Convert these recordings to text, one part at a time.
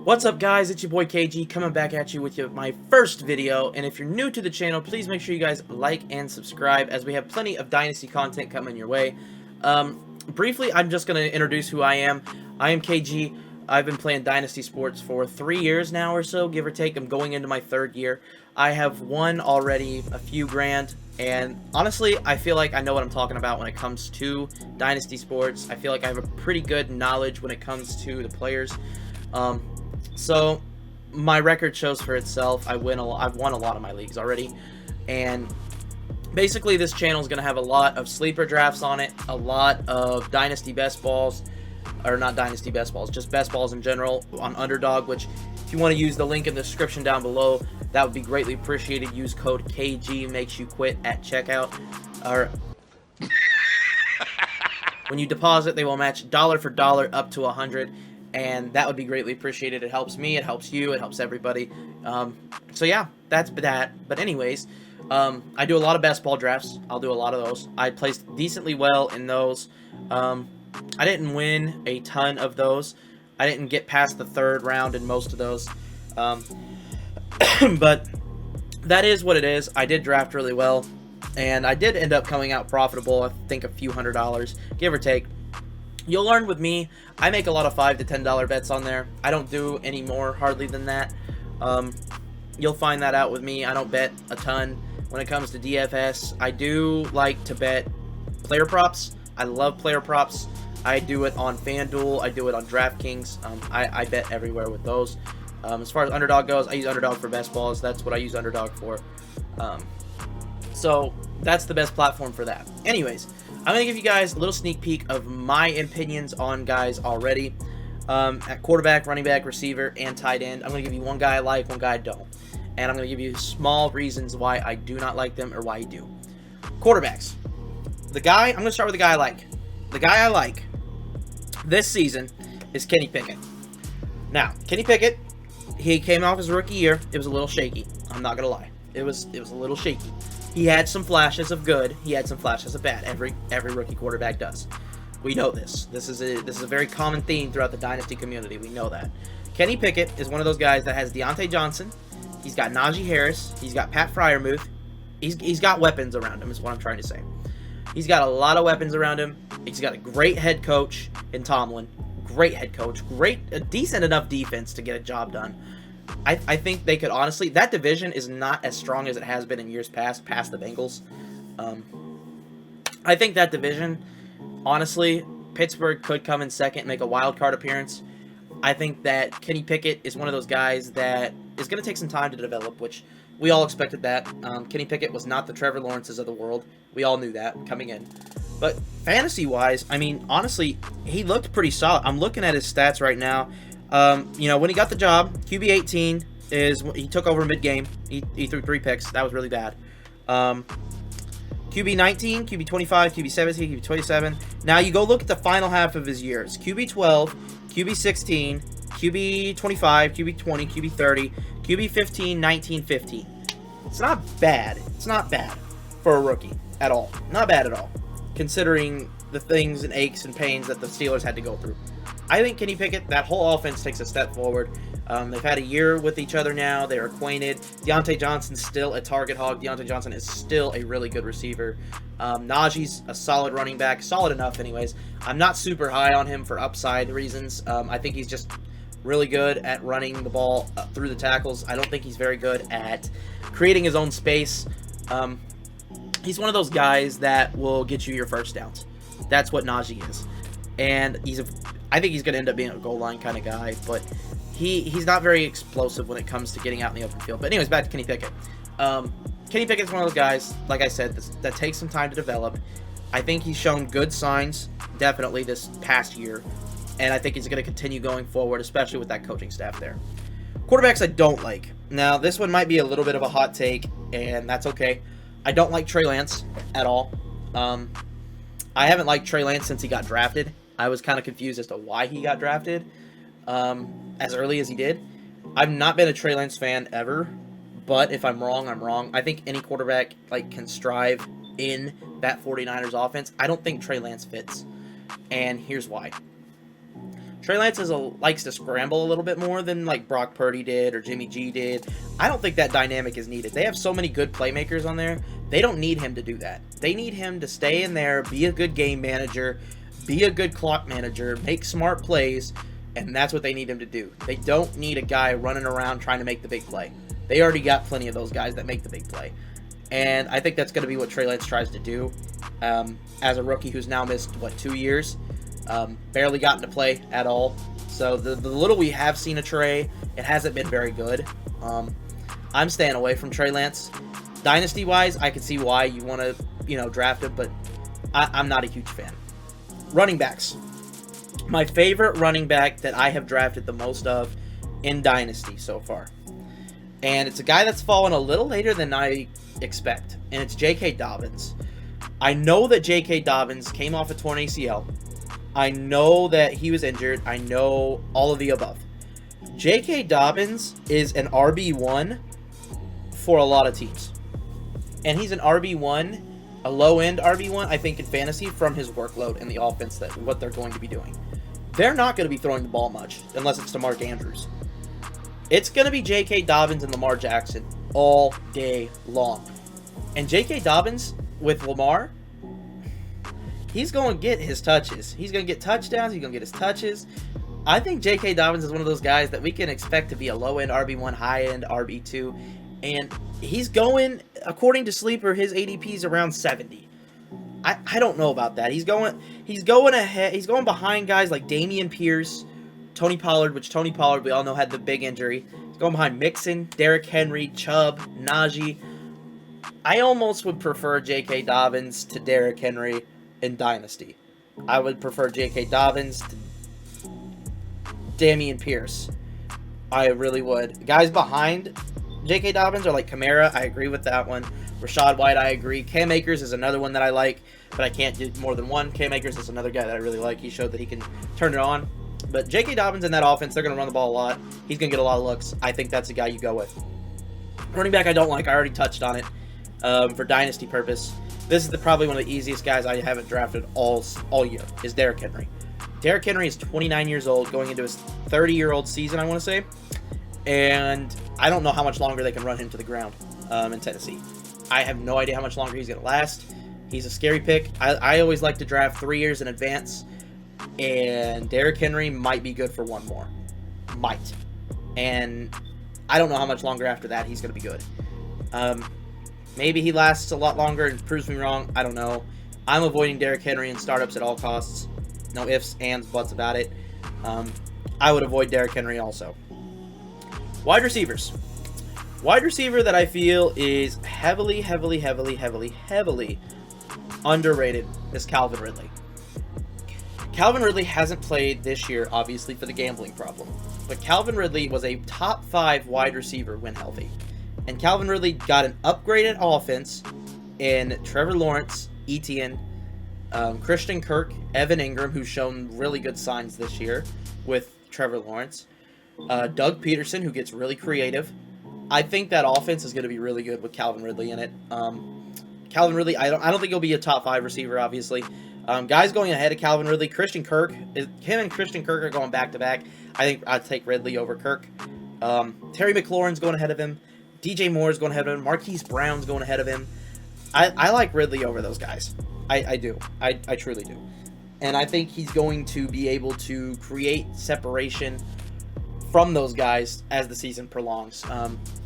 What's up, guys? It's your boy KG coming back at you with my first video, and if you're new to the channel, please make sure you guys like and subscribe as we have plenty of Dynasty content coming your way. Briefly, I'm just going to introduce who I am. I am KG. I've been playing Dynasty Sports for 3 years now or so, give or take. I'm going into my 3rd year. I have won already a few grand, and honestly, I feel like I know what I'm talking about when it comes to Dynasty Sports. I feel like I have a pretty good knowledge when it comes to the players. So my record shows for itself. I've won a lot of my leagues already, and basically this channel is going to have a lot of sleeper drafts on it, a lot of dynasty best balls, or not dynasty best balls, just best balls in general on Underdog, which if you want to use the link in the description down below, that would be greatly appreciated. Use code KG makes you quit at checkout. Or when you deposit, they will match dollar for dollar up to 100. And that would be greatly appreciated. It helps me, it helps you, it helps everybody. So yeah, that's that. But anyways, I do a lot of best ball drafts. I'll do a lot of those. I placed decently well in those. I didn't win a ton of those. I didn't get past the 3rd round in most of those. But that is what it is. I did draft really well, and I did end up coming out profitable. I think a few $100s, give or take. You'll learn with me, I make a lot of $5 to $10 bets on there. I don't do any more hardly than that. You'll find that out with me. I don't bet a ton when it comes to DFS. I do like to bet player props. I love player props. I do it on FanDuel. I do it on DraftKings. I bet everywhere with those. As far as Underdog goes, I use Underdog for best balls. That's what I use Underdog for. So that's the best platform for that. Anyways, I'm going to give you guys a little sneak peek of my opinions on guys already. At quarterback, running back, receiver, and tight end. I'm going to give you one guy I like, one guy I don't. And I'm going to give you small reasons why I do not like them or why I do. Quarterbacks. I'm going to start with the guy I like. The guy I like this season is Kenny Pickett. Now, Kenny Pickett, he came off his rookie year. It was a little shaky. I'm not going to lie. It was a little shaky. He had some flashes of good. He had some flashes of bad. Every rookie quarterback does. We know this. This is a very common theme throughout the Dynasty community. We know that. Kenny Pickett is one of those guys that has Deontay Johnson. He's got Najee Harris. He's got Pat Freiermuth. He's got weapons around him is what I'm trying to say. He's got a lot of weapons around him. He's got a great head coach in Tomlin. Great head coach. A decent enough defense to get a job done. I think they could honestly, that division is not as strong as it has been in years past the Bengals. I think that division, honestly, Pittsburgh could come in second and make a wild card appearance. I think that Kenny Pickett is one of those guys that is going to take some time to develop, which we all expected that. Kenny Pickett was not the Trevor Lawrences of the world. We all knew that coming in. But fantasy-wise, I mean, honestly, he looked pretty solid. I'm looking at his stats right now. When he got the job, QB 18 is he took over mid-game. He threw 3 picks. That was really bad. QB 19, QB 25, QB 17, QB 27. Now you go look at the final half of his years. QB 12, QB 16, QB 25, QB 20, QB 30, QB 15, 19, 15. It's not bad. It's not bad for a rookie at all. Not bad at all, considering the things and aches and pains that the Steelers had to go through. I think Kenny Pickett, that whole offense takes a step forward. They've had a year with each other now. They're acquainted. Deontay Johnson's still a target hog. Deontay Johnson is still a really good receiver. Najee's a solid running back. Solid enough anyways. I'm not super high on him for upside reasons. I think he's just really good at running the ball through the tackles. I don't think he's very good at creating his own space. He's one of those guys that will get you your first downs. That's what Najee is. And I think he's going to end up being a goal line kind of guy, but he's not very explosive when it comes to getting out in the open field. But anyways, back to Kenny Pickett. Kenny Pickett's one of those guys, like I said, that takes some time to develop. I think he's shown good signs, definitely, this past year, and I think he's going to continue going forward, especially with that coaching staff there. Quarterbacks I don't like. Now, this one might be a little bit of a hot take, and that's okay. I don't like Trey Lance at all. I haven't liked Trey Lance since he got drafted. I was kind of confused as to why he got drafted as early as he did. I've not been a Trey Lance fan ever, but if I'm wrong, I'm wrong. I think any quarterback can strive in that 49ers offense. I don't think Trey Lance fits, and here's why. Trey Lance likes to scramble a little bit more than like Brock Purdy did or Jimmy G did. I don't think that dynamic is needed. They have so many good playmakers on there. They don't need him to do that. They need him to stay in there, be a good game manager, be a good clock manager, make smart plays, and that's what they need him to do. They don't need a guy running around trying to make the big play. They already got plenty of those guys that make the big play. And I think that's going to be what Trey Lance tries to do as a rookie who's now missed, 2 years? Barely gotten to play at all. So the little we have seen of Trey, it hasn't been very good. I'm staying away from Trey Lance. Dynasty-wise, I can see why you want to, draft him, but I'm not a huge fan. Running backs. My favorite running back that I have drafted the most of in Dynasty so far. And it's a guy that's fallen a little later than I expect, and it's J.K. Dobbins. I know that J.K. Dobbins came off a torn ACL. I know that he was injured. I know all of the above. J.K. Dobbins is an RB1 for a lot of teams. And he's an RB1, a low-end RB1, I think, in fantasy from his workload and the offense, that what they're going to be doing. They're not going to be throwing the ball much, unless it's to Mark Andrews. It's going to be J.K. Dobbins and Lamar Jackson all day long. And J.K. Dobbins with Lamar, he's going to get his touches. He's going to get touchdowns. He's going to get his touches. I think J.K. Dobbins is one of those guys that we can expect to be a low-end RB1, high-end RB2. And he's going, according to Sleeper, his ADP is around 70. I don't know about that. He's going ahead. He's going behind guys like Dameon Pierce, Tony Pollard, which Tony Pollard, we all know, had the big injury. He's going behind Mixon, Derrick Henry, Chubb, Najee. I almost would prefer J.K. Dobbins to Derrick Henry in Dynasty. I would prefer J.K. Dobbins to Dameon Pierce. I really would. Guys behind J.K. Dobbins are like Kamara. I agree with that one. Rashad White, I agree. Cam Akers is another one that I like, but I can't do more than one. Cam Akers is another guy that I really like. He showed that he can turn it on. But J.K. Dobbins in that offense, they're going to run the ball a lot. He's going to get a lot of looks. I think that's the guy you go with. Running back I don't like. I already touched on it for Dynasty purpose. This is probably one of the easiest guys I haven't drafted all year, is Derrick Henry. Derrick Henry is 29 years old, going into his 30-year-old season, I want to say. And I don't know how much longer they can run him to the ground in Tennessee. I have no idea how much longer he's going to last. He's a scary pick. I always like to draft 3 years in advance. And Derrick Henry might be good for one more. Might. And I don't know how much longer after that he's going to be good. Maybe he lasts a lot longer and proves me wrong. I don't know. I'm avoiding Derrick Henry in startups at all costs. No ifs, ands, buts about it. I would avoid Derrick Henry also. Wide receivers. Wide receiver that I feel is heavily underrated is Calvin Ridley. Calvin Ridley hasn't played this year, obviously, for the gambling problem. But Calvin Ridley was a top 5 wide receiver when healthy. And Calvin Ridley got an upgraded offense in Trevor Lawrence, Etienne, Christian Kirk, Evan Ingram, who's shown really good signs this year with Trevor Lawrence, Doug Peterson, who gets really creative. I think that offense is going to be really good with Calvin Ridley in it. Calvin Ridley, I don't think he'll be a top 5 receiver, obviously. Guys going ahead of Calvin Ridley, Christian Kirk, him and Christian Kirk are going back-to-back. I think I'd take Ridley over Kirk. Terry McLaurin's going ahead of him. DJ Moore's going ahead of him. Marquise Brown's going ahead of him. I like Ridley over those guys. I do. I truly do. And I think he's going to be able to create separation from those guys as the season prolongs.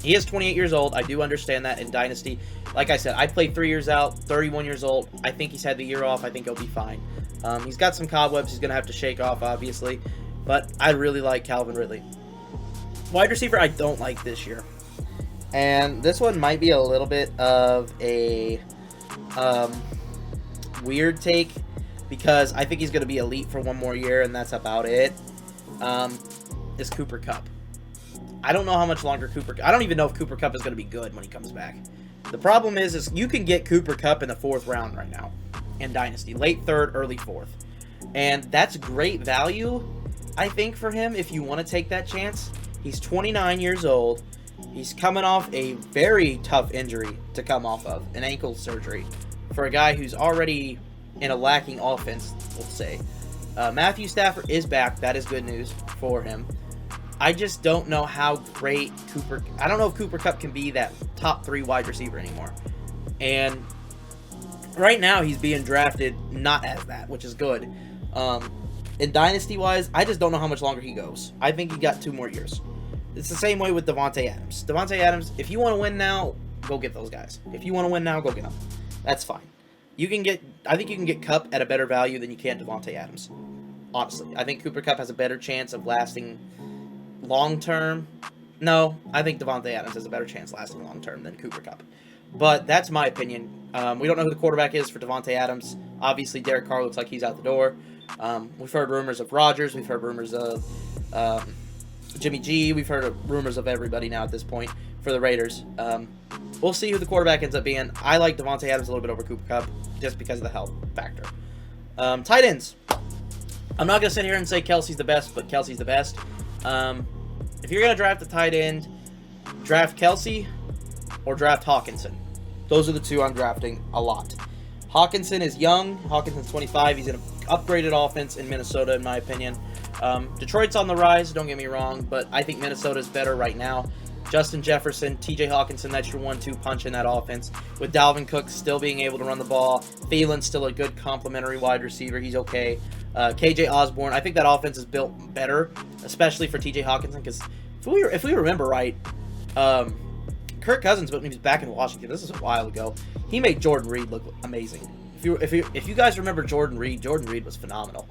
He is 28 years old. I do understand that in Dynasty. Like I said, I played 3 years out, 31 years old. I think he's had the year off. I think he'll be fine. He's got some cobwebs he's going to have to shake off, obviously. But I really like Calvin Ridley. Wide receiver I don't like this year. And this one might be a little bit of a weird take, because I think he's going to be elite for one more year, and that's about it. Is Cooper Kupp. I don't know how much longer I don't even know if Cooper Kupp is going to be good when he comes back. The problem is you can get Cooper Kupp in the 4th round right now in Dynasty. Late 3rd, early 4th. And that's great value, I think, for him if you want to take that chance. He's 29 years old. He's coming off a very tough injury to come off of, an ankle surgery, for a guy who's already in a lacking offense, we'll say. Matthew Stafford is back. That is good news for him. I just don't know how great I don't know if Cooper Kupp can be that top 3 wide receiver anymore. And right now he's being drafted not as that, which is good. In Dynasty-wise, I just don't know how much longer he goes. I think he got 2 more years. It's the same way with Davante Adams. Davante Adams, if you want to win now, go get those guys. If you want to win now, go get them. That's fine. I think you can get Kupp at a better value than you can Davante Adams. Honestly, I think Cooper Kupp has a better chance of lasting long-term. No, I think Davante Adams has a better chance lasting long-term than Cooper Kupp. But that's my opinion. We don't know who the quarterback is for Davante Adams. Obviously, Derek Carr looks like he's out the door. We've heard rumors of Rodgers. We've heard rumors of Jimmy G. We've heard rumors of everybody now at this point for the Raiders. We'll see who the quarterback ends up being. I like Davante Adams a little bit over Cooper Kupp just because of the health factor. Tight ends. I'm not going to sit here and say Kelsey's the best, but Kelsey's the best. If you're going to draft a tight end, draft Kelsey or draft Hawkinson. Those are the 2 I'm drafting a lot. Hawkinson is young. Hawkinson's 25. He's in an upgraded offense in Minnesota, in my opinion. Detroit's on the rise, don't get me wrong, but I think Minnesota's better right now. Justin Jefferson, TJ Hawkinson, that's your 1-2 punch in that offense. With Dalvin Cook still being able to run the ball. Thielen's still a good complementary wide receiver. He's okay. KJ Osborne, I think that offense is built better, especially for TJ Hawkinson, because if we remember right, Kirk Cousins, when he was back in Washington, this is a while ago, he made Jordan Reed look amazing. If you guys remember Jordan Reed was phenomenal.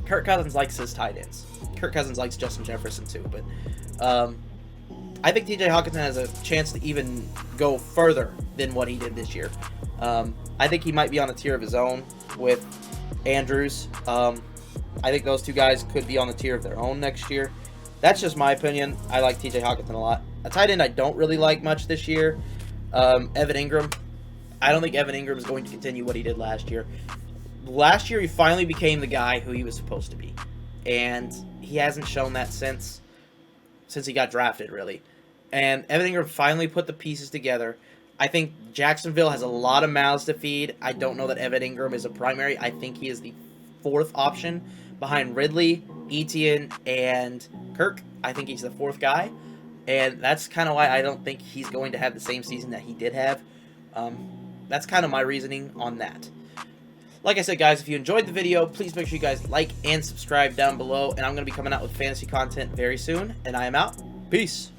Kirk Cousins likes his tight ends. Kirk Cousins likes Justin Jefferson too, but I think TJ Hawkinson has a chance to even go further than what he did this year. I think he might be on a tier of his own with Andrews. I think those 2 guys could be on the tier of their own next year. That's just my opinion. I like TJ Hawkinson a lot. A tight end I don't really like much this year, Evan Ingram. I don't think Evan Ingram is going to continue what he did last year. Last year, he finally became the guy who he was supposed to be. And he hasn't shown that since he got drafted, really. And Evan Ingram finally put the pieces together. I think Jacksonville has a lot of mouths to feed. I don't know that Evan Ingram is a primary. I think he is the 4th option behind Ridley, Etienne, and Kirk. I think he's the 4th guy. And that's kind of why I don't think he's going to have the same season that he did have. That's kind of my reasoning on that. Like I said, guys, if you enjoyed the video, please make sure you guys like and subscribe down below. And I'm going to be coming out with fantasy content very soon. And I am out. Peace.